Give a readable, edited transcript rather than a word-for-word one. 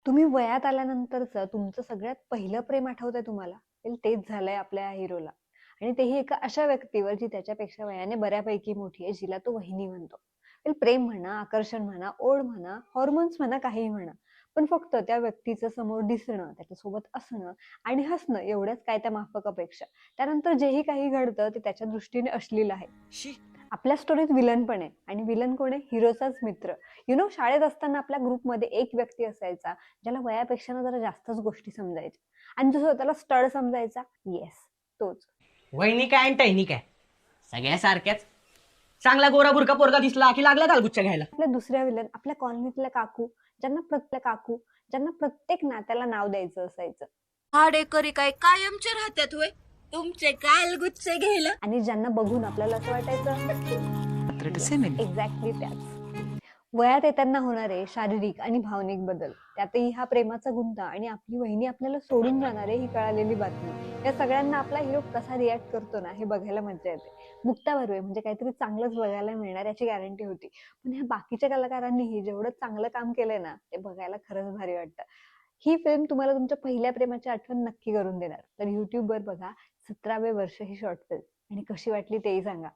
तुम्ही वयात आल्यानंतरचं तुमचं सगळ्यात पहिलं प्रेम आठवतंय तुम्हाला? वेल तेच झालंय आपल्या हिरोला. आणि तेही एका अशा व्यक्तीवर जी त्याच्यापेक्षा वयाने बऱ्यापैकी मोठी आहे, जिला तो वहिनी म्हणतो. वेल प्रेम म्हणा, आकर्षण म्हणा, ओढ म्हणा, हॉर्मोन्स म्हणा, काहीही म्हणा. पण फक्त त्या व्यक्तीचं समोर दिसणं, त्याच्यासोबत असणं आणि हसणं एवढ्याच काय त्या माफक अपेक्षा. त्यानंतर जेही काही घडतं ते त्याच्या दृष्टीने अश्लील आहे. शी. आपल्या स्टोरीत विलन पण आहे आणि विलन कोण आहे? हिरोचाच मित्र. शाळेत असताना आपल्या ग्रुपमध्ये एक व्यक्ती असायचा ज्याला वयापेक्षा ना जरा जास्तच गोष्टी समजायच्या आणि जो स्वतःला स्टड समजायचा. येस, तोच. वहिनी काय आणि टहिनी काय सगळ्या सारख्याच. चांगला गोरा बुरका पोरगा दिसला की लागला गालगुच्च्या घ्यायला. आपल्या दुसऱ्या विलन आपल्या कॉलनीतल्या ज्यांना प्रत्येक नात्याला नाव द्यायचं असायचं भाडेकरी काय कायमचे राहत्यात होय, तुमचे गालगुच्चे घ्यायला. आणि ज्यांना बघून आपल्याला असं वाटायचं एक्झॅक्टली त्याच. वयात येताना होणारे शारीरिक आणि भावनिक बदल, त्यातही हा प्रेमाचा गुंता आणि आपली वहिनी आपल्याला सोडून जाणार आहे ही कळालेली बातमी, या सगळ्यांना आपला हिरो कसा रिॲक्ट करतो ना, हे बघायला मजा येते. मुक्ता बर्वे म्हणजे काहीतरी चांगलंच बघायला मिळणार याची गॅरंटी होती. पण ह्या बाकीच्या कलाकारांनीही जेवढं चांगलं काम केलंय ना, ते बघायला खरंच भारी वाटतं. ही फिल्म तुम्हाला तुमच्या पहिल्या प्रेमाची आठवण नक्की करून देणार. तर युट्यूबवर बघा 17वे वर्ष ही शॉर्ट फिल्म आणि कशी वाटली तेही सांगा.